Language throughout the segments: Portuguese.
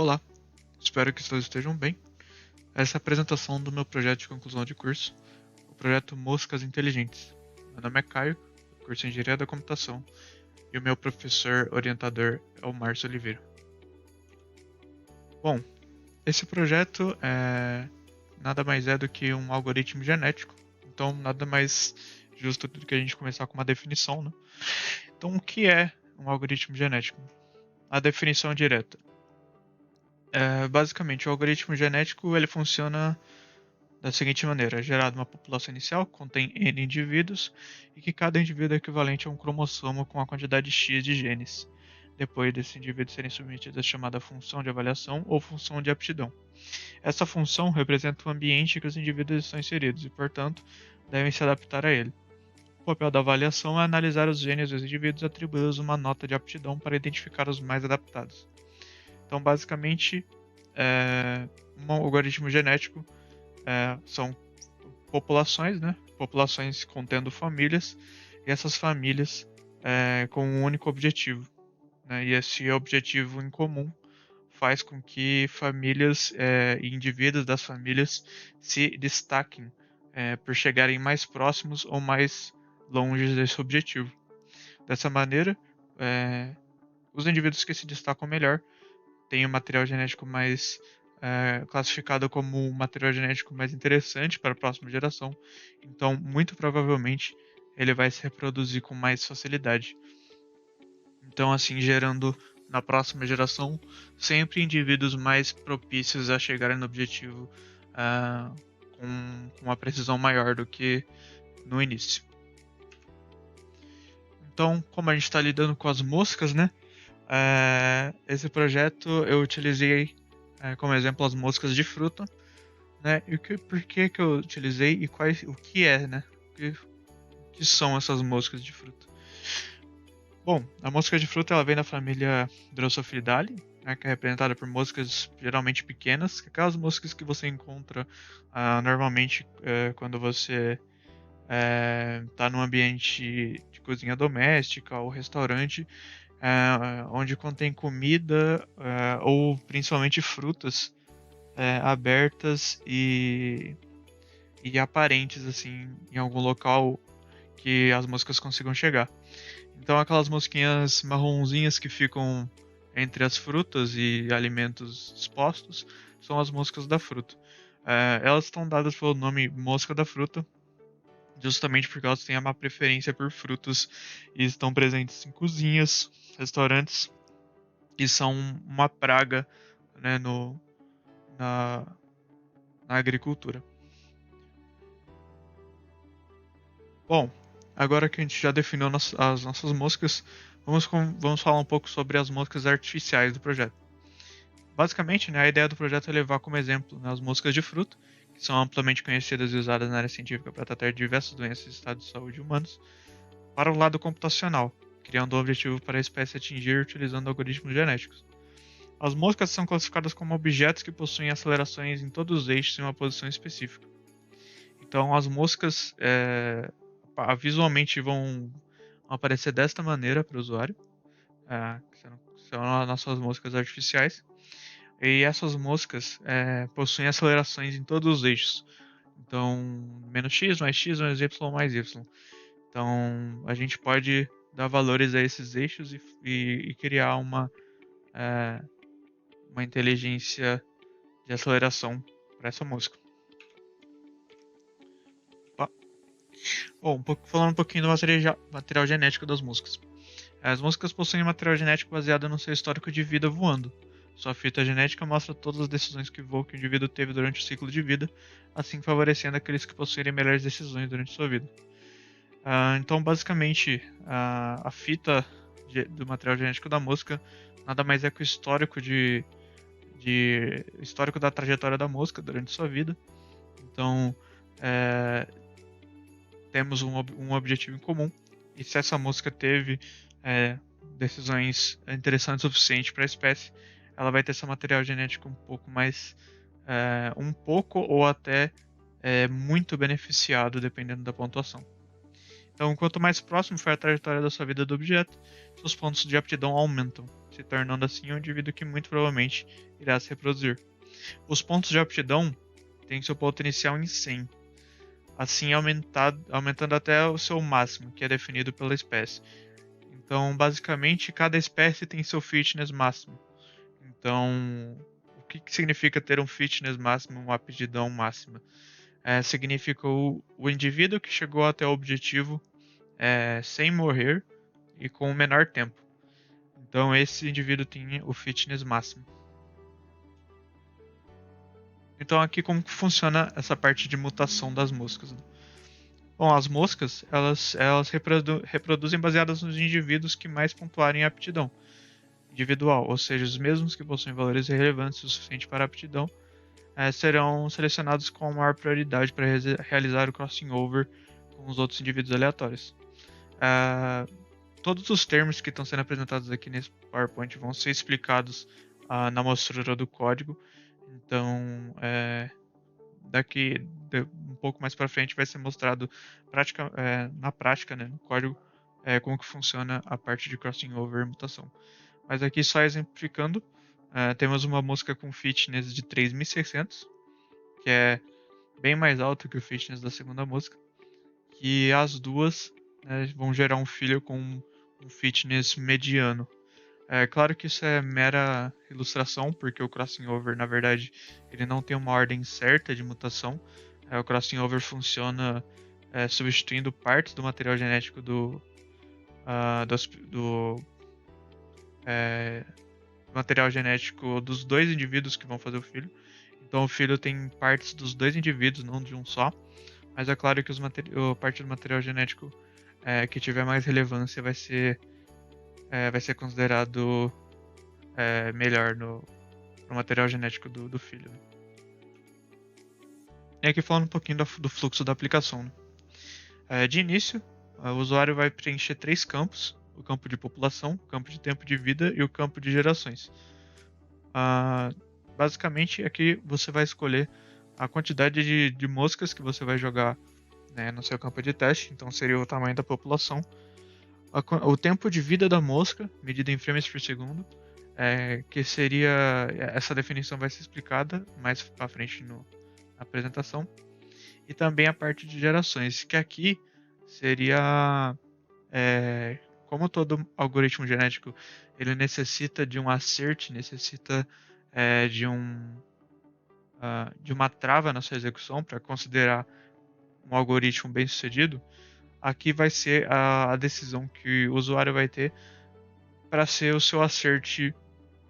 Olá, espero que todos estejam bem. Essa é a apresentação do meu projeto de conclusão de curso, o projeto Moscas Inteligentes. Meu nome é Caio, curso em Engenharia da Computação, e o meu professor orientador é o Márcio Oliveira. Bom, esse projeto nada mais é do que um algoritmo genético, então nada mais justo do que a gente começar com uma definição, né? Então, o que é um algoritmo genético? A definição direta. Basicamente, o algoritmo genético ele funciona da seguinte maneira: é gerada uma população inicial que contém N indivíduos e que cada indivíduo é equivalente a um cromossomo com a quantidade X de genes. Depois desses indivíduos serem submetidos à chamada função de avaliação ou função de aptidão. Essa função representa o ambiente que os indivíduos estão inseridos e, portanto, devem se adaptar a ele. O papel da avaliação é analisar os genes dos indivíduos e atribuí-los uma nota de aptidão para identificar os mais adaptados. Então, basicamente, um algoritmo genético são populações, né? Populações contendo famílias, e essas famílias com um único objetivo, né? E esse objetivo em comum faz com que famílias e indivíduos das famílias se destaquem por chegarem mais próximos ou mais longe desse objetivo. Dessa maneira, os indivíduos que se destacam melhor têm um material genético mais classificado como um material genético mais interessante para a próxima geração. Então, muito provavelmente, ele vai se reproduzir com mais facilidade. Então, assim, gerando na próxima geração sempre indivíduos mais propícios a chegarem no objetivo com uma precisão maior do que no início. Então, como a gente está lidando com as moscas, né? Esse projeto eu utilizei como exemplo as moscas de fruta, né? E por que eu utilizei e o que é, né? O que são essas moscas de fruta? Bom, a mosca de fruta ela vem da família Drosophilidae, né, que é representada por moscas geralmente pequenas, aquelas moscas que você encontra normalmente quando você está num ambiente de cozinha doméstica ou restaurante, onde contém comida ou principalmente frutas abertas e aparentes assim em algum local que as moscas consigam chegar. Então aquelas mosquinhas marronzinhas que ficam entre as frutas e alimentos expostos são as moscas da fruta. Elas estão dadas pelo nome mosca da fruta justamente porque elas têm uma preferência por frutas e estão presentes em cozinhas, restaurantes e são uma praga, né, na, na agricultura. Bom, agora que a gente já definiu as nossas moscas, vamos falar um pouco sobre as moscas artificiais do projeto. Basicamente, né, a ideia do projeto é levar como exemplo, né, as moscas de fruta, que são amplamente conhecidas e usadas na área científica para tratar de diversas doenças e estados de saúde humanos, para o lado computacional, criando um objetivo para a espécie atingir utilizando algoritmos genéticos. As moscas são classificadas como objetos que possuem acelerações em todos os eixos em uma posição específica. Então, as moscas visualmente vão aparecer desta maneira para o usuário, que são as nossas moscas artificiais. E essas moscas possuem acelerações em todos os eixos. Então, menos x, mais x, mais y, mais y. Então, a gente pode dar valores a esses eixos e criar uma inteligência de aceleração para essa mosca. Bom, falando um pouquinho do material genético das moscas. As moscas possuem material genético baseado no seu histórico de vida voando. Sua fita genética mostra todas as decisões que o indivíduo teve durante o ciclo de vida, assim favorecendo aqueles que possuírem melhores decisões durante sua vida. Então, basicamente, a fita do material genético da mosca nada mais é que o histórico histórico da trajetória da mosca durante sua vida. Então, temos um objetivo em comum. E se essa mosca teve decisões interessantes o suficiente para a espécie, ela vai ter seu material genético um pouco mais, um pouco ou até muito beneficiado, dependendo da pontuação. Então, quanto mais próximo for a trajetória da sua vida do objeto, seus pontos de aptidão aumentam, se tornando assim um indivíduo que muito provavelmente irá se reproduzir. Os pontos de aptidão têm seu ponto inicial em 100, assim aumentando até o seu máximo, que é definido pela espécie. Então, basicamente, cada espécie tem seu fitness máximo. Então, o que significa ter um fitness máximo, uma aptidão máxima? Significa o indivíduo que chegou até o objetivo sem morrer e com o menor tempo. Então, esse indivíduo tem o fitness máximo. Então, aqui como que funciona essa parte de mutação das moscas, né? Bom, as moscas, elas reproduzem baseadas nos indivíduos que mais pontuarem a aptidão individual, ou seja, os mesmos que possuem valores relevantes o suficiente para a aptidão serão selecionados com maior prioridade para realizar o crossing over com os outros indivíduos aleatórios. Todos os termos que estão sendo apresentados aqui nesse PowerPoint vão ser explicados na mostrura do código. Então, daqui um pouco mais para frente vai ser mostrado na prática, né, no código, como que funciona a parte de crossing over e mutação. Mas aqui só exemplificando, temos uma mosca com fitness de 3.600, que é bem mais alto que o fitness da segunda mosca, que as duas, né, vão gerar um filho com um fitness mediano. É claro que isso é mera ilustração, porque o crossing over, na verdade, ele não tem uma ordem certa de mutação. O crossing over funciona substituindo partes do material genético do material genético dos dois indivíduos que vão fazer o filho. Então o filho tem partes dos dois indivíduos, não de um só. Mas é claro que a parte do material genético que tiver mais relevância vai ser considerado melhor no material genético do filho. Né? E aqui falando um pouquinho do fluxo da aplicação. Né? De início, o usuário vai preencher 3 campos: o campo de população, o campo de tempo de vida e o campo de gerações. Basicamente, aqui você vai escolher a quantidade de moscas que você vai jogar, né, no seu campo de teste, então seria o tamanho da população, o tempo de vida da mosca, medido em frames por segundo, que seria, essa definição vai ser explicada mais para frente na apresentação, e também a parte de gerações, que aqui seria, como todo algoritmo genético, ele necessita de um assert, necessita de uma trava na sua execução para considerar um algoritmo bem sucedido. Aqui vai ser a decisão que o usuário vai ter para ser o seu assert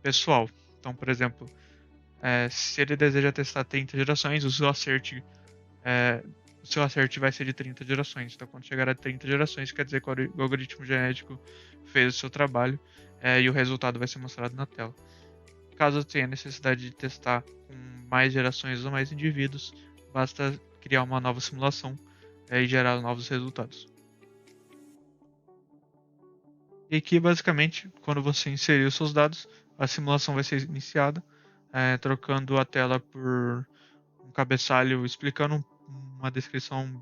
pessoal. Então, por exemplo, se ele deseja testar 30 gerações, o seu assert vai ser de 30 gerações. Então, quando chegar a 30 gerações, quer dizer que o algoritmo genético fez o seu trabalho e o resultado vai ser mostrado na tela. Caso tenha necessidade de testar com mais gerações ou mais indivíduos, basta criar uma nova simulação e gerar novos resultados. E aqui, basicamente, quando você inserir os seus dados, a simulação vai ser iniciada, trocando a tela por um cabeçalho explicando uma descrição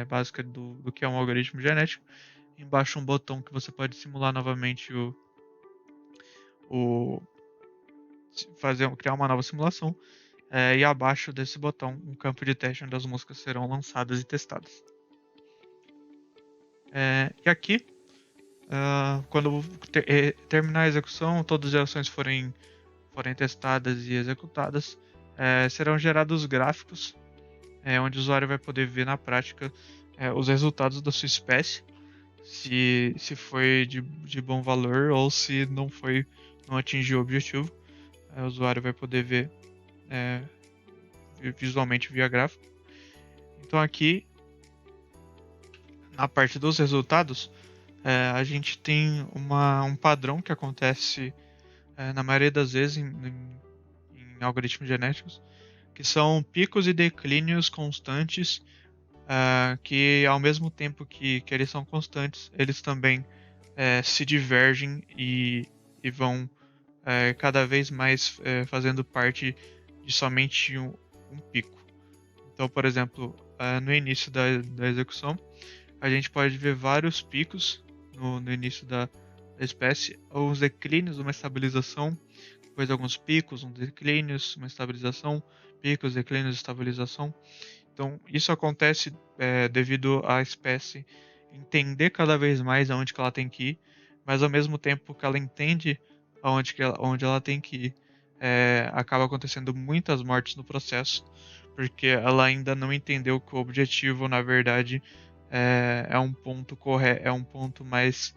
básica do que é um algoritmo genético. Embaixo um botão que você pode simular novamente criar uma nova simulação. E abaixo desse botão um campo de teste onde as moscas serão lançadas e testadas. E aqui, quando terminar a execução, todas as gerações forem testadas e executadas, serão gerados gráficos onde o usuário vai poder ver na prática os resultados da sua espécie, se foi de bom valor ou se não atingiu o objetivo. O usuário vai poder ver visualmente via gráfico. Então aqui, na parte dos resultados, a gente tem um padrão que acontece na maioria das vezes em algoritmos genéticos, que são picos e declínios constantes, que ao mesmo tempo que eles são constantes, eles também se divergem e vão cada vez mais fazendo parte de somente um pico. Então, por exemplo, no início da execução, a gente pode ver vários picos no início da espécie, uns declínios, uma estabilização, depois alguns picos, uns declínios, uma estabilização, picos, declínios, estabilização. Então, isso acontece devido à espécie entender cada vez mais aonde que ela tem que ir, mas ao mesmo tempo que ela entende onde ela tem que ir, acaba acontecendo muitas mortes no processo, porque ela ainda não entendeu que o objetivo, na verdade, é um ponto correto, é um ponto mais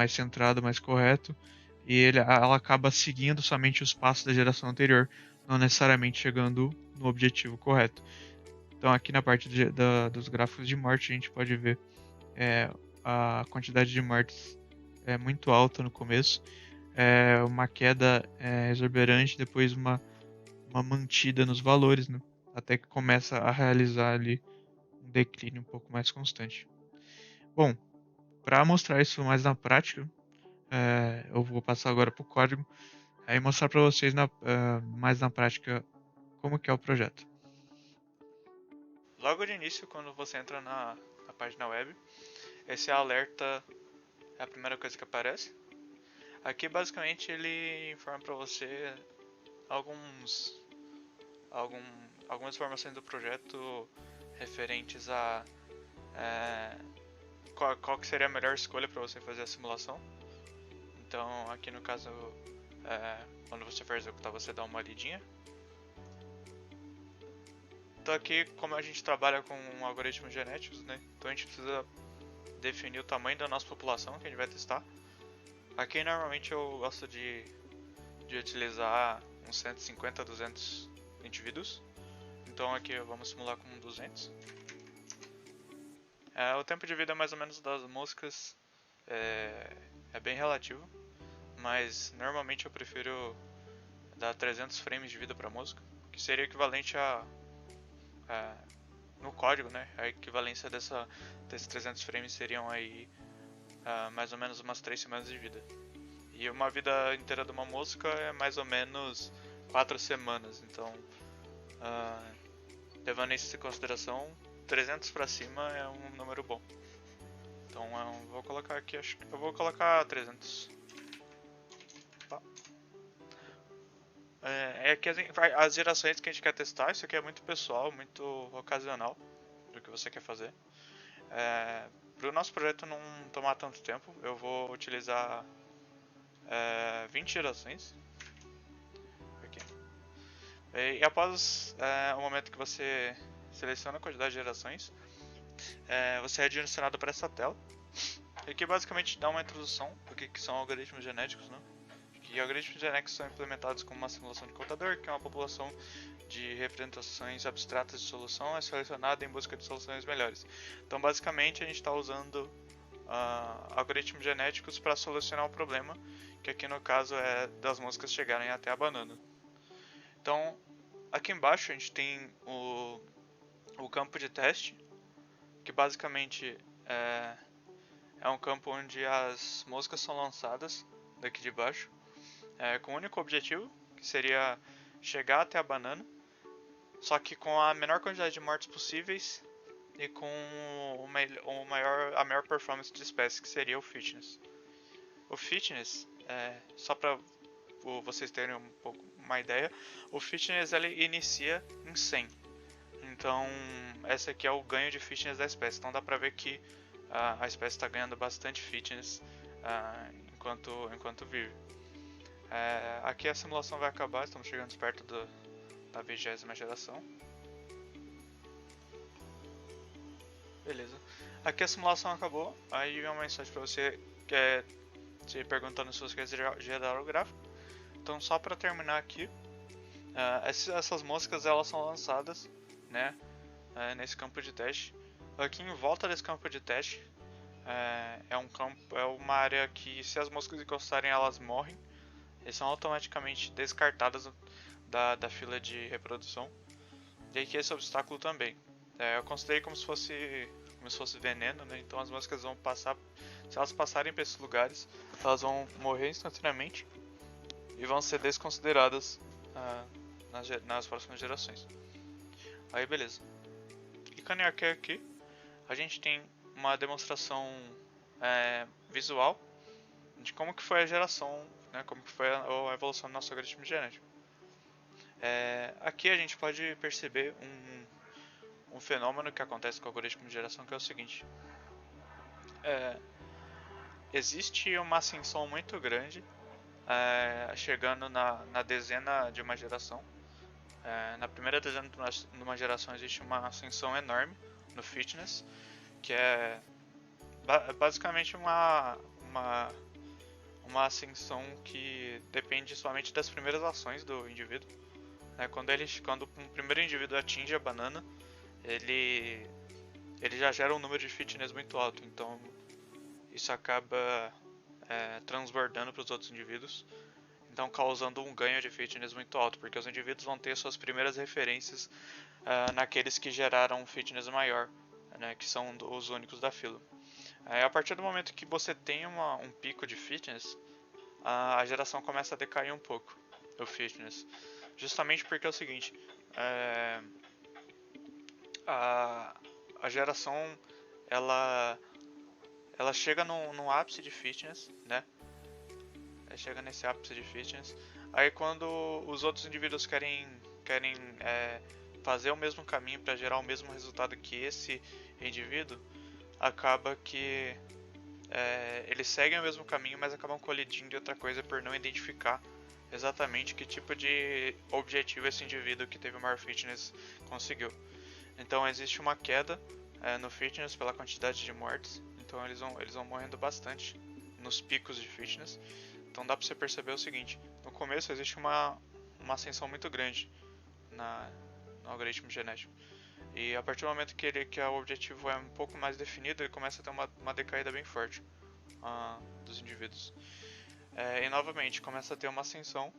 centrado, mais correto, e ela acaba seguindo somente os passos da geração anterior, não necessariamente chegando no objetivo correto. Então, aqui na parte dos gráficos de morte, a gente pode ver é, a quantidade de mortes é muito alta no começo, uma queda exuberante, depois uma mantida nos valores, né? Até que começa a realizar ali um declínio um pouco mais constante. Bom, para mostrar isso mais na prática, eu vou passar agora para o código e mostrar para vocês mais na prática como que é o projeto. Logo de início, quando você entra na página web, esse alerta é a primeira coisa que aparece. Aqui basicamente ele informa para você alguns, algum, algumas informações do projeto referentes a qual que seria a melhor escolha para você fazer a simulação. Então aqui no caso, quando você for executar, você dá uma lidinha. Então aqui, como a gente trabalha com algoritmos genéticos, né? Então a gente precisa definir o tamanho da nossa população que a gente vai testar. Aqui normalmente eu gosto de utilizar uns 150 a 200 indivíduos. Então aqui vamos simular com 200. O tempo de vida mais ou menos das moscas é bem relativo, mas normalmente eu prefiro dar 300 frames de vida para mosca, que seria equivalente no código, né? A equivalência desses 300 frames seriam aí mais ou menos umas 3 semanas de vida. E uma vida inteira de uma mosca é mais ou menos 4 semanas, então levando isso em consideração, 300 para cima é um número bom. Então eu vou colocar aqui, acho que eu vou colocar 300. Tá. Que as gerações que a gente quer testar, isso aqui é muito pessoal, muito ocasional do que você quer fazer. Para o nosso projeto não tomar tanto tempo, eu vou utilizar 20 gerações. Aqui. E após o momento que você seleciona a quantidade de gerações, você é direcionado para essa tela. E aqui basicamente dá uma introdução do que são algoritmos genéticos, né? E algoritmos genéticos são implementados como uma simulação de computador, que é uma população de representações abstratas de solução é selecionada em busca de soluções melhores. Então basicamente a gente está usando algoritmos genéticos para solucionar o problema, que aqui no caso é das moscas chegarem até a banana. Então aqui embaixo a gente tem o campo de teste, que basicamente é um campo onde as moscas são lançadas daqui de baixo, com o único objetivo, que seria chegar até a banana, só que com a menor quantidade de mortes possíveis e com a maior performance de espécie, que seria o fitness. O fitness, só para vocês terem um pouco uma ideia, o fitness ele inicia em 100. Então, esse aqui é o ganho de fitness da espécie. Então dá pra ver que a espécie está ganhando bastante fitness enquanto vive. Aqui a simulação vai acabar, estamos chegando perto da 20ª geração. Beleza. Aqui a simulação acabou, aí vem uma mensagem para você que é se perguntando se você quer gerar o gráfico. Então só para terminar aqui, essas moscas elas são lançadas, né, nesse campo de teste. Aqui em volta desse campo de teste é uma área que se as moscas encostarem elas morrem e são automaticamente descartadas da fila de reprodução. E aqui esse obstáculo também. Eu considerei como se fosse veneno, né? Então as moscas vão passar, se elas passarem por esses lugares, elas vão morrer instantaneamente e vão ser desconsideradas nas próximas gerações. Aí beleza. Clicando em arquivo aqui, a gente tem uma demonstração visual de como que foi a geração, né, como que foi a evolução do nosso algoritmo genético. Aqui a gente pode perceber um fenômeno que acontece com o algoritmo de geração, que é o seguinte: existe uma ascensão muito grande chegando na dezena de uma geração. Na primeira dezena de uma geração existe uma ascensão enorme no fitness, que é basicamente uma ascensão que depende somente das primeiras ações do indivíduo. Quando um primeiro indivíduo atinge a banana, ele, ele já gera um número de fitness muito alto, então isso acaba transbordando para os outros indivíduos, então causando um ganho de fitness muito alto, porque os indivíduos vão ter suas primeiras referências naqueles que geraram um fitness maior, né, que são os únicos da fila. A partir do momento que você tem um pico de fitness, a geração começa a decair um pouco, o fitness. Justamente porque é o seguinte, a, a geração ela, ela chega no ápice de fitness, né? Ela chega nesse ápice de fitness. Aí quando os outros indivíduos querem fazer o mesmo caminho para gerar o mesmo resultado que esse indivíduo, acaba que eles seguem o mesmo caminho, mas acabam colidindo em outra coisa por não identificar exatamente que tipo de objetivo esse indivíduo que teve o maior fitness conseguiu. Então existe uma queda no fitness pela quantidade de mortes, então eles vão morrendo bastante nos picos de fitness. Então dá pra você perceber o seguinte: no começo existe uma ascensão muito grande no algoritmo genético. E a partir do momento que o objetivo é um pouco mais definido, ele começa a ter uma decaída bem forte dos indivíduos. E novamente começa a ter uma ascensão,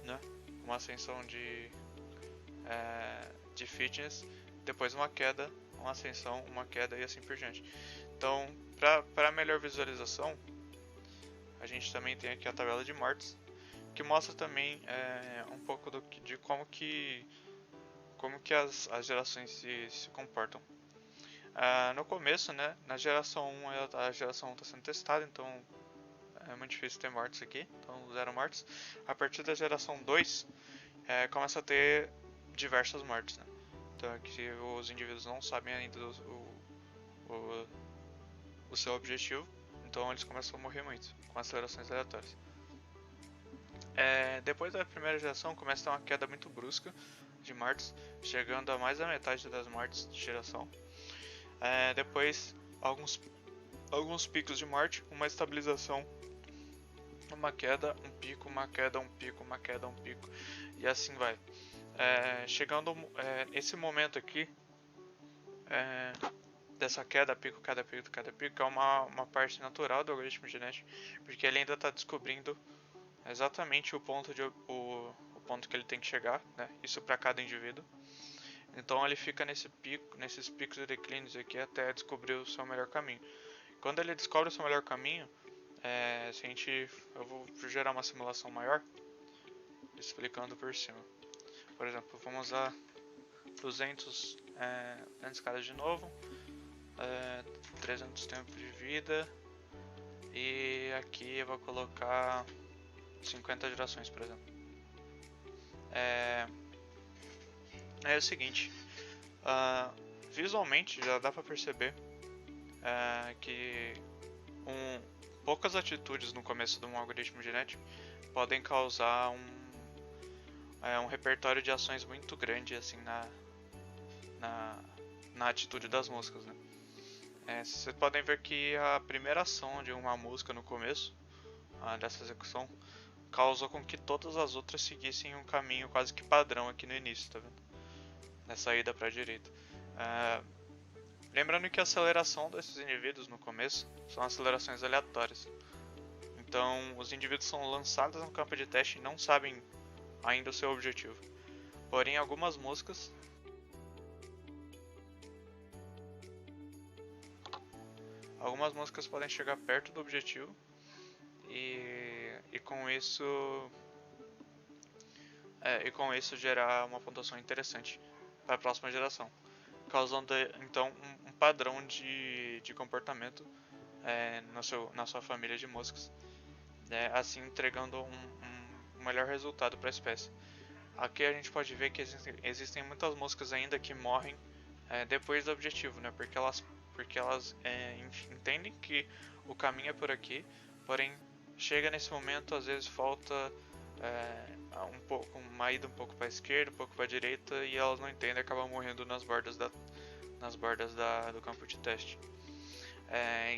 né? Uma ascensão de fitness, depois uma queda, uma ascensão, uma queda e assim por diante. Então, para melhor visualização, a gente também tem aqui a tabela de mortes, que mostra também um pouco de como que as gerações se comportam. No começo, né, na geração 1, a geração 1 está sendo testada, então é muito difícil ter mortes aqui, então 0 mortes. A partir da geração 2, começa a ter diversas mortes, né? Então aqui os indivíduos não sabem ainda o, o seu objetivo, então eles começam a morrer muito, com acelerações aleatórias. Depois da primeira geração começa a ter uma queda muito brusca de mortes, chegando a mais da metade das mortes de geração. Depois alguns picos de morte, uma estabilização, uma queda, um pico, uma queda, um pico, uma queda, um pico, e assim vai. Chegando esse momento aqui, dessa queda, pico, cada pico, cada pico, é uma parte natural do algoritmo genético, porque ele ainda está descobrindo exatamente o ponto que ele tem que chegar, né? Isso para cada indivíduo. Então ele fica nesses picos e declínios aqui até descobrir o seu melhor caminho. Quando ele descobre o seu melhor caminho, eu vou gerar uma simulação maior, explicando por cima. Por exemplo, vamos usar 200 escadas de novo, 300 tempo de vida, e aqui eu vou colocar 50 gerações, por exemplo. É o seguinte, visualmente já dá para perceber que poucas atitudes no começo de um algoritmo genético podem causar um repertório de ações muito grande assim na atitude das músicas, né? Vocês podem ver que a primeira ação de uma música no começo dessa execução causou com que todas as outras seguissem um caminho quase que padrão aqui no início, tá vendo? Nessa ida para a direita. Lembrando que a aceleração desses indivíduos no começo são acelerações aleatórias. Então, os indivíduos são lançados no campo de teste e não sabem ainda o seu objetivo. Porém, algumas músicas podem chegar perto do objetivo e com isso gerar uma pontuação interessante para a próxima geração, causando então um padrão de comportamento na sua família de moscas, assim entregando um melhor resultado para a espécie. Aqui a gente pode ver que existem muitas moscas ainda que morrem depois do objetivo, né? Porque elas entendem que o caminho é por aqui, porém chega nesse momento, às vezes falta uma ida um pouco para a esquerda, um pouco para a direita, e elas não entendem e acabam morrendo nas bordas do campo de teste.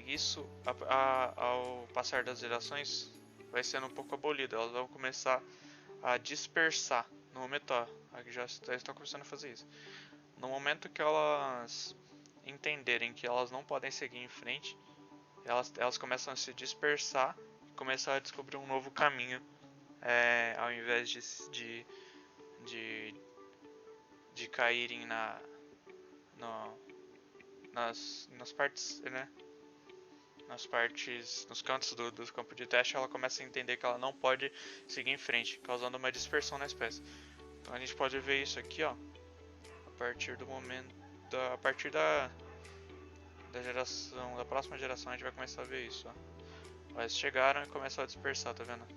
Isso, ao passar das gerações, vai sendo um pouco abolido. Elas vão começar a dispersar. No momento, aqui já estão começando a fazer isso. No momento que elas entenderem que elas não podem seguir em frente, elas começam a se dispersar e começam a descobrir um novo caminho, ao invés de, de caírem no, nas partes, né? Nos cantos do campo de teste, ela começa a entender que ela não pode seguir em frente, causando uma dispersão na espécie. Então a gente pode ver isso aqui, ó, a partir do momento, a partir da geração, da próxima geração a gente vai começar a ver isso, ó. Elas chegaram e começam a dispersar, tá vendo?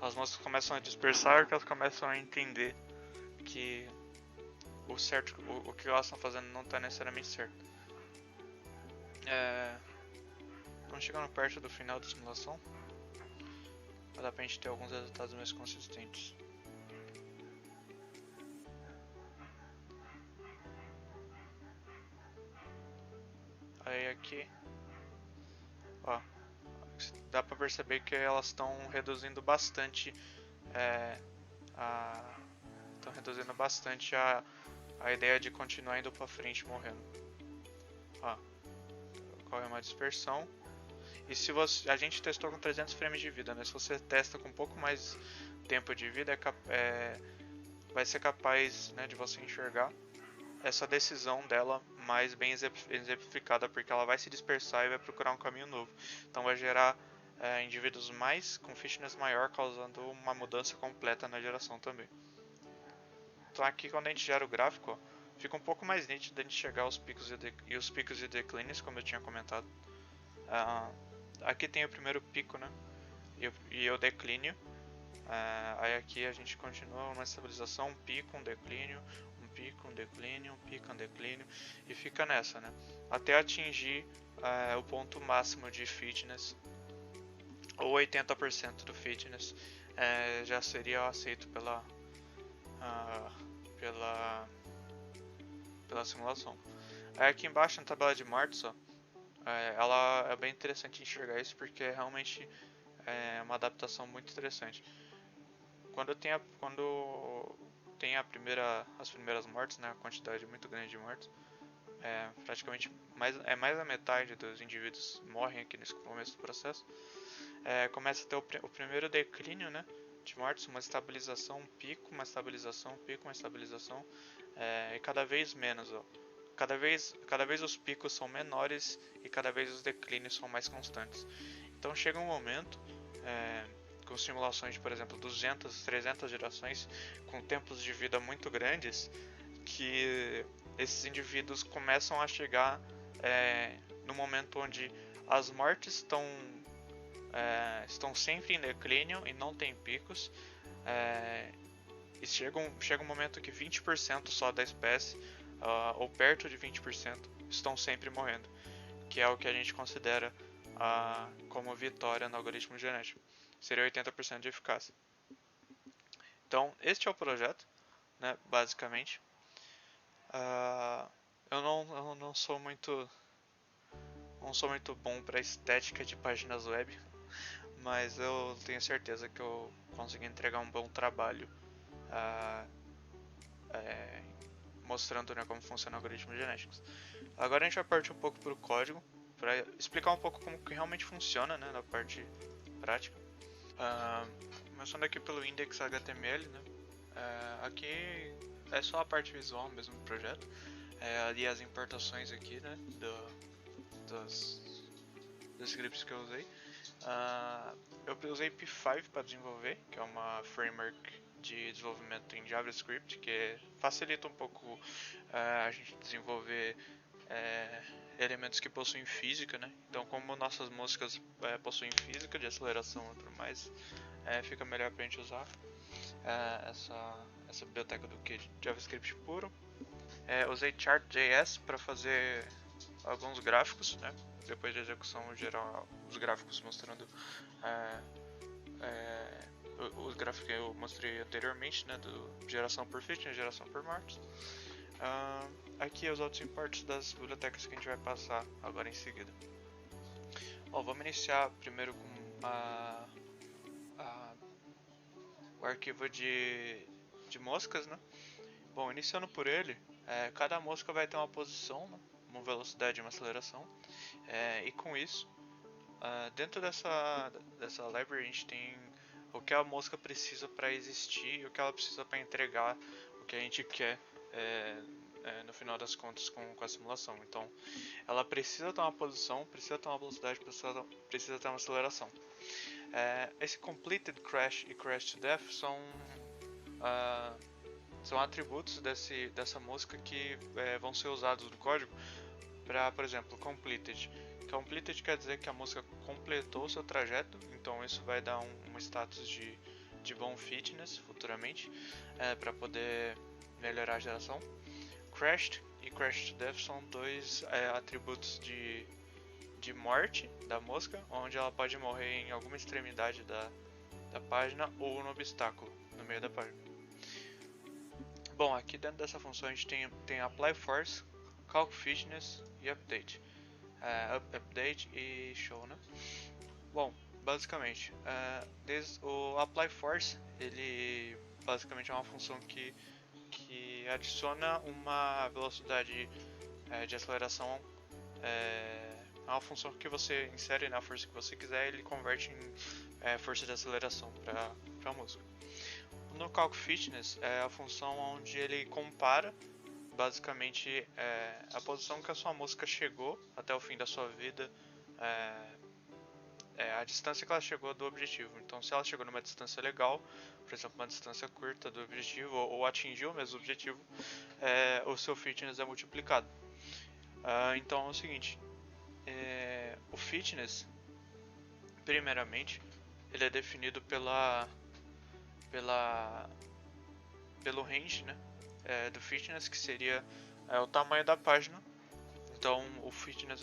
As moças começam a dispersar porque elas começam a entender que o que elas estão fazendo não está necessariamente certo. Estamos chegando perto do final da simulação. Dá pra gente ter alguns resultados mais consistentes. Aí aqui, ó, dá pra perceber que elas estão reduzindo bastante a ideia de continuar indo pra frente morrendo. Ó, ocorre uma dispersão. E se você, a gente testou com 300 frames de vida, né? Se você testa com um pouco mais tempo de vida, vai ser capaz, né, de você enxergar essa decisão dela mais bem exemplificada, porque ela vai se dispersar e vai procurar um caminho novo. Então vai gerar indivíduos com fitness maior, causando uma mudança completa na geração também. Então aqui quando a gente gera o gráfico, ó, fica um pouco mais nítido a gente chegar os picos e declínios, como eu tinha comentado. Aqui tem o primeiro pico, né? E o declínio. Aí aqui a gente continua uma estabilização, um pico, um declínio, um pico, um declínio, um pico, um declínio, e fica nessa, né? Até atingir o ponto máximo de fitness, ou 80% do fitness já seria aceito pela simulação. Aí aqui embaixo na tabela de mortes, ó, ela é bem interessante enxergar isso porque é realmente uma adaptação muito interessante. Quando tem as primeiras mortes, né, a quantidade muito grande de mortes, praticamente mais da metade dos indivíduos morrem aqui nesse começo do processo. Começa a ter o primeiro declínio, né, de mortes, uma estabilização, um pico, uma estabilização, um pico, uma estabilização, e cada vez menos, ó. Cada vez os picos são menores e cada vez os declínios são mais constantes. Então chega um momento, com simulações de, por exemplo, 200, 300 gerações, com tempos de vida muito grandes, que esses indivíduos começam a chegar no momento onde as mortes estão sempre em declínio e não tem picos, e chega um momento que 20% só da espécie, ou perto de 20%, estão sempre morrendo, que é o que a gente considera como vitória no algoritmo genético. Seria 80% de eficácia. Então, este é o projeto, né, basicamente. Eu não sou muito bom para estética de páginas web, mas eu tenho certeza que eu consegui entregar um bom trabalho mostrando, né, como funciona o algoritmo genéticos. Agora a gente vai partir um pouco para o código, para explicar um pouco como que realmente funciona, né, na parte prática. Começando aqui pelo index HTML, né? Aqui é só a parte visual mesmo do projeto. Ali as importações aqui, né, dos scripts que eu usei. Eu usei P5 para desenvolver, que é uma framework de desenvolvimento em JavaScript que facilita um pouco a gente desenvolver elementos que possuem física, né? Então, como nossas músicas possuem física de aceleração e tudo mais, fica melhor pra gente usar essa biblioteca do que JavaScript puro. Usei Chart.js para fazer alguns gráficos, né? Depois da execução geral, os gráficos mostrando os gráficos que eu mostrei anteriormente, né? Do geração por fitness, geração por marks. Aqui os outros imports das bibliotecas que a gente vai passar agora em seguida. Bom, vamos iniciar primeiro com o arquivo de moscas, né? Bom, iniciando por ele, cada mosca vai ter uma posição, né? Uma velocidade e uma aceleração. E com isso, dentro dessa library a gente tem o que a mosca precisa para existir e o que ela precisa para entregar o que a gente quer no final das contas com a simulação. Então, ela precisa ter uma posição, precisa ter uma velocidade, precisa ter uma aceleração. Esse completed crash e crash to death são atributos dessa mosca que vão ser usados no código para, por exemplo, completed. Completed quer dizer que a mosca completou o seu trajeto, então isso vai dar um status de bom fitness futuramente, para poder melhorar a geração. Crashed e Crash to Death são dois atributos de morte da mosca, onde ela pode morrer em alguma extremidade da página ou no obstáculo no meio da página. Bom, aqui dentro dessa função a gente tem Apply Force, Calc Fitness e Update. Update e Show, né? Bom, basicamente, o Apply Force, ele basicamente é uma função que adiciona uma velocidade de aceleração. É uma função que você insere na força que você quiser, ele converte em força de aceleração para a música. No Calc Fitness é a função onde ele compara basicamente a posição que a sua música chegou até o fim da sua vida, a distância que ela chegou do objetivo. Então, se ela chegou numa distância legal, por exemplo, uma distância curta do objetivo, ou atingiu o mesmo objetivo, o seu fitness é multiplicado. Então é o seguinte, o fitness, primeiramente, ele é definido pelo range, né, do fitness, que seria o tamanho da página. Então o fitness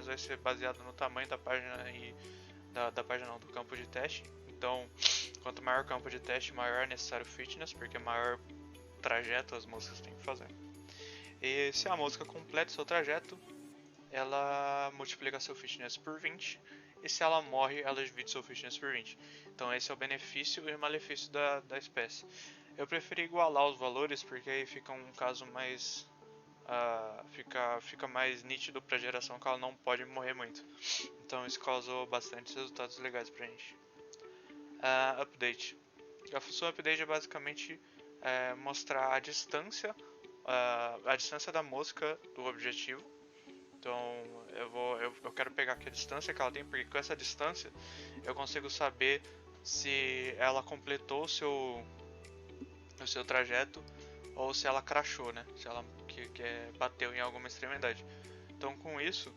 vai ser baseado no tamanho da página e da página não, do campo de teste. Então, quanto maior o campo de teste, maior é necessário fitness, porque maior trajeto as músicas têm que fazer. E se a música completa seu trajeto, ela multiplica seu fitness por 20, e se ela morre, ela divide seu fitness por 20. Então esse é o benefício e o malefício da espécie. Eu preferi igualar os valores, porque aí fica um caso mais... fica mais nítido para a geração que ela não pode morrer muito. Então isso causou bastante resultados legais pra gente. Update. A função update é basicamente mostrar a distância da mosca do objetivo. Então eu quero pegar aqui a distância que ela tem, porque com essa distância eu consigo saber se ela completou o seu trajeto ou se ela crashou, né? Se ela bateu em alguma extremidade. Então com isso,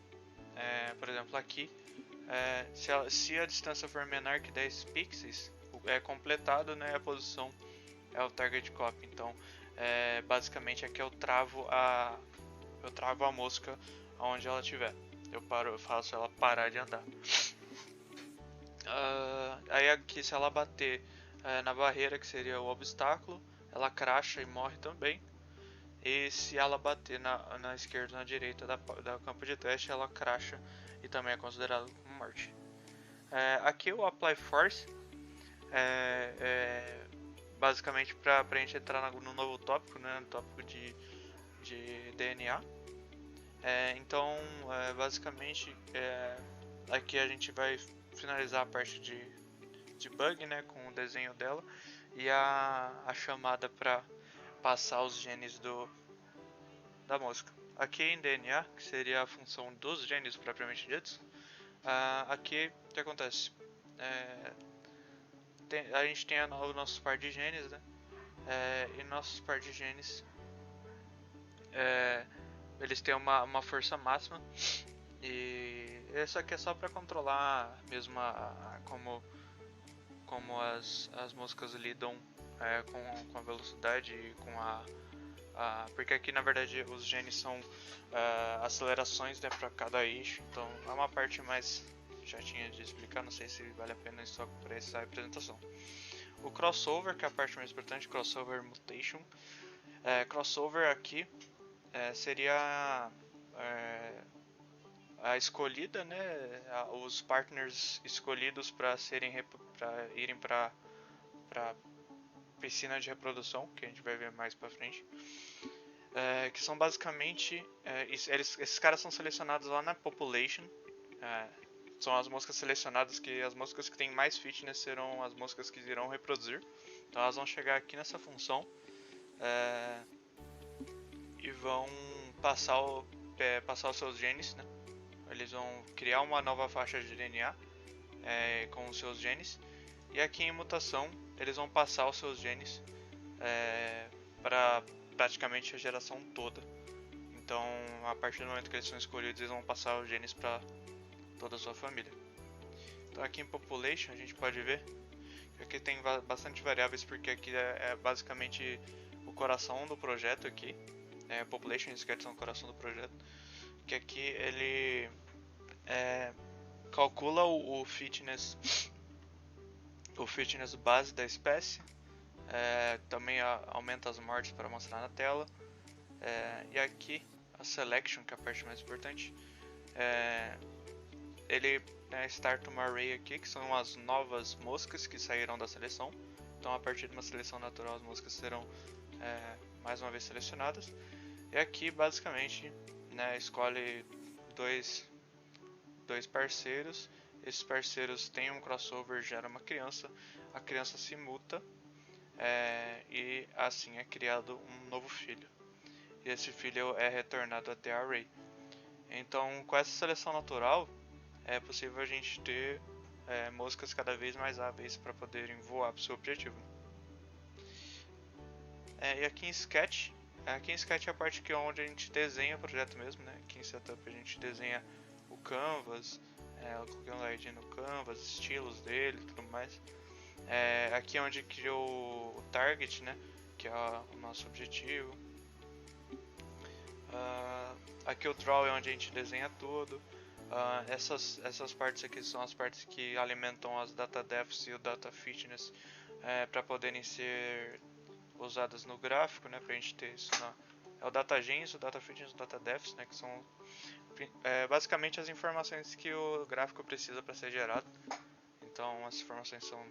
por exemplo aqui, se a distância for menor que 10 pixels, é completado, né? A posição é o target copy. Então basicamente aqui eu travo a mosca onde ela estiver. Eu faço ela parar de andar. Aí aqui, se ela bater na barreira, que seria o obstáculo, ela crasha e morre também. E se ela bater na esquerda ou na direita da campo de teste, ela crasha e também é considerado como morte. Aqui o Apply Force basicamente para a gente entrar no novo tópico, né, no tópico de DNA. Então, basicamente, aqui a gente vai finalizar a parte de bug, né, com o desenho dela e a chamada para passar os genes da mosca. Aqui em DNA, que seria a função dos genes propriamente ditos, aqui o que acontece? A gente tem o nosso par de genes, né? E nossos par de genes eles têm uma força máxima. E isso aqui é só para controlar mesmo como as moscas lidam com a velocidade e com porque aqui na verdade os genes são acelerações, né, para cada eixo, então é uma parte mais chatinha de explicar, não sei se vale a pena só para essa apresentação. O crossover, que é a parte mais importante, crossover mutation. Crossover aqui seria a escolhida, né, os partners escolhidos para irem para piscina de reprodução, que a gente vai ver mais para frente. Que são basicamente esses caras são selecionados lá na population. São as moscas selecionadas, que as moscas que têm mais fitness serão as moscas que irão reproduzir. Então elas vão chegar aqui nessa função e vão passar os seus genes, né? Eles vão criar uma nova faixa de DNA com os seus genes. E aqui em mutação eles vão passar os seus genes para praticamente a geração toda. Então, a partir do momento que eles são escolhidos, eles vão passar os genes para toda a sua família. Então, aqui em Population, a gente pode ver que aqui tem bastante variáveis, porque aqui é basicamente o coração do projeto aqui. Population e Sketch são o coração do projeto. Que aqui ele calcula o fitness base da espécie. Também aumenta as mortes para mostrar na tela. E aqui a selection, que é a parte mais importante, ele starta uma array aqui, que são as novas moscas que saíram da seleção. Então, a partir de uma seleção natural, as moscas serão mais uma vez selecionadas. E aqui, basicamente, escolhe dois parceiros. Esses parceiros têm um crossover, gera uma criança. A criança se muta e assim é criado um novo filho. E esse filho é retornado até a array. Então, com essa seleção natural, é possível a gente ter moscas cada vez mais hábeis para poderem voar para o seu objetivo. E aqui em Sketch é a parte onde a gente desenha o projeto mesmo, né? Aqui em Setup a gente desenha o canvas, coloquei um light no canvas, estilos dele e tudo mais. Aqui é onde criou o target, né? Que é o nosso objetivo. Aqui o draw é onde a gente desenha tudo. Essas partes aqui são as partes que alimentam as data depths e o data fitness para poderem ser usadas no gráfico, né? Pra gente ter isso é o data gens, o data fitness e o data depths, né? Que são basicamente as informações que o gráfico precisa para ser gerado. Então as informações são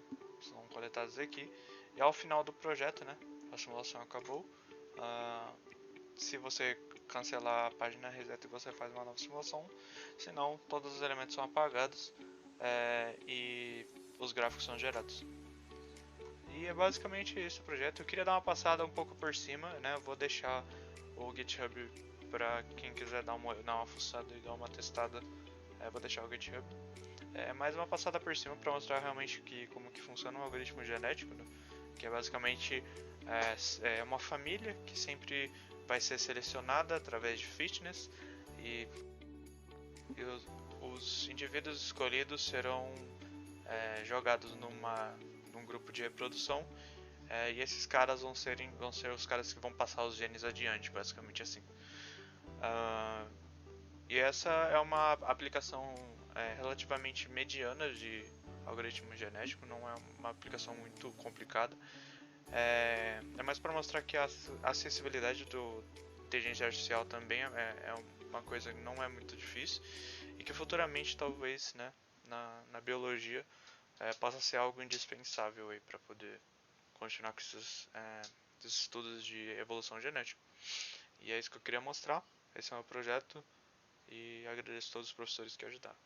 coletadas aqui. E ao final do projeto, né? A simulação acabou. Se você cancelar a página, reseta e você faz uma nova simulação. Senão, todos os elementos são apagados e os gráficos são gerados. E é basicamente esse o projeto. Eu queria dar uma passada um pouco por cima, né? Eu vou deixar o GitHub para quem quiser dar uma fuçada e dar uma testada. Vou deixar o GitHub. Mais uma passada por cima para mostrar realmente como que funciona um algoritmo genético, né? Que é basicamente uma família que sempre vai ser selecionada através de fitness e os indivíduos escolhidos serão jogados num grupo de reprodução e esses caras vão ser os caras que vão passar os genes adiante, basicamente assim. E essa é uma aplicação relativamente mediana de algoritmo genético, não é uma aplicação muito complicada. É mais para mostrar que a acessibilidade do inteligência artificial também é uma coisa que não é muito difícil e que futuramente talvez, né, na biologia possa ser algo indispensável para poder continuar com esses estudos de evolução genética. E é isso que eu queria mostrar. Esse é o meu projeto e agradeço a todos os professores que ajudaram.